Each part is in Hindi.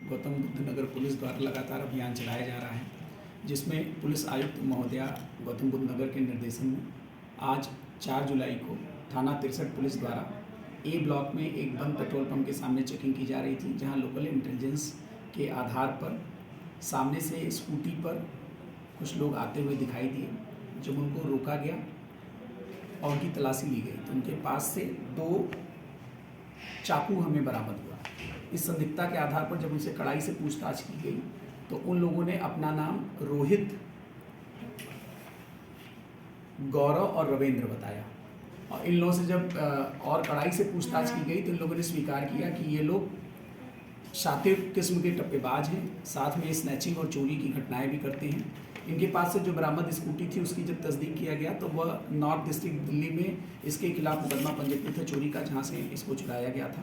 गौतम बुद्ध नगर पुलिस द्वारा लगातार अभियान चलाया जा रहा है, जिसमें पुलिस आयुक्त महोदया गौतम बुद्ध नगर के निर्देशन में आज 4 जुलाई को थाना 63 पुलिस द्वारा ए ब्लॉक में एक बंद पेट्रोल पंप के सामने चेकिंग की जा रही थी, जहां लोकल इंटेलिजेंस के आधार पर सामने से स्कूटी पर कुछ लोग आते हुए दिखाई दिए। जब उनको रोका गया और उनकी तलाशी ली गई तो उनके पास से 2 चाकू हमें बरामद हुआ। इस संदिग्धता के आधार पर जब उनसे कड़ाई से पूछताछ की गई तो उन लोगों ने अपना नाम रोहित, गौरव और रविंद्र बताया, और इन लोगों से जब और कड़ाई से पूछताछ की गई तो इन लोगों ने स्वीकार किया कि ये लोग शातिर किस्म के टप्पेबाज हैं, साथ में स्नैचिंग और चोरी की घटनाएं भी करते हैं। इनके पास से जो बरामद स्कूटी थी उसकी जब तस्दीक किया गया तो वह नॉर्थ डिस्ट्रिक्ट दिल्ली में इसके खिलाफ मुकदमा पंजीकृत है चोरी का, जहां से इसको चुराया गया था।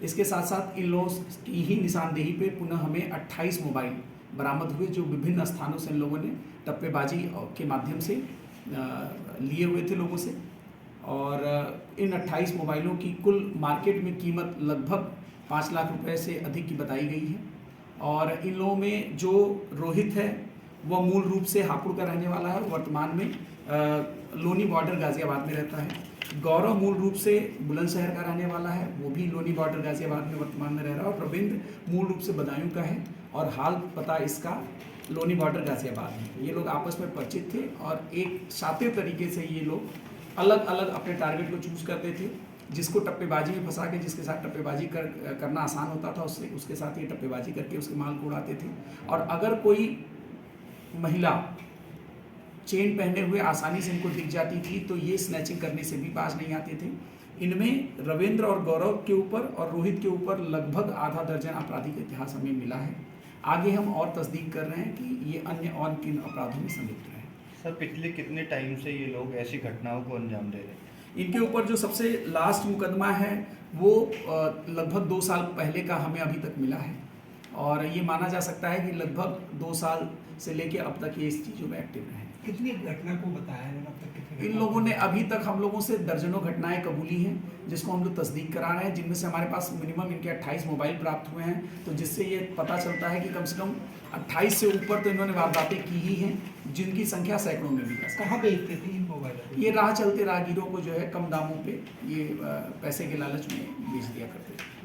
इसके साथ साथ इन लोगों की ही निशानदेही पे पुनः हमें 28 मोबाइल बरामद हुए, जो विभिन्न स्थानों से इन लोगों ने टप्पेबाजी के माध्यम से लिए हुए थे लोगों से। और इन 28 मोबाइलों की कुल मार्केट में कीमत लगभग 5 लाख रुपए से अधिक की बताई गई है। और इन लोगों में जो रोहित है वह मूल रूप से हापुड़ का रहने वाला है, वर्तमान में लोनी बॉर्डर गाज़ियाबाद में रहता है। गौरव मूल रूप से बुलंदशहर का रहने वाला है, वो भी लोनी बॉर्डर गाज़ियाबाद में वर्तमान में रह रहा है। और रविंद्र मूल रूप से बदायूं का है और हाल पता इसका लोनी बॉर्डर गाज़ियाबाद है। ये लोग आपस में परिचित थे और एक शातिर तरीके से ये लोग अलग अलग अपने टारगेट को चूज़ करते थे, जिसको टप्पेबाजी में फंसा के जिसके साथ टप्पेबाजी करना आसान होता था उसके साथ ये टप्पेबाजी करके उसके माल को उड़ाते थे। और अगर कोई महिला चेन पहने हुए आसानी से इनको दिख जाती थी तो ये स्नैचिंग करने से भी बाज नहीं आते थे। इनमें रविंद्र और गौरव के ऊपर और रोहित के ऊपर लगभग आधा दर्जन आपराधिक इतिहास हमें मिला है। आगे हम और तस्दीक कर रहे हैं कि ये अन्य और किन अपराधों में संलिप्त हैं। सर, पिछले कितने टाइम से ये लोग ऐसी घटनाओं को अंजाम दे रहे हैं? इनके ऊपर जो सबसे लास्ट मुकदमा है वो लगभग 2 साल पहले का हमें अभी तक मिला है, और ये माना जा सकता है कि लगभग 2 साल से लेकर अब तक ये इस चीज़ों में एक्टिव रहे। कितनी घटना को बताया है अब तक? इन लोगों ने अभी तक हम लोगों से दर्जनों घटनाएं कबूली हैं, जिसको हम लोग तस्दीक करा रहे हैं, जिनमें से हमारे पास मिनिमम इनके 28 मोबाइल प्राप्त हुए हैं। तो जिससे ये पता चलता है कि कम से कम 28 से ऊपर तो इन्होंने वारदातें की ही हैं, जिनकी संख्या सैकड़ों में भी है। कहाँ बेचते थे इन मोबाइल? ये राह चलते राहगीरों को जो है कम दामों पे ये पैसे के लालच में बेच दिया करते थे।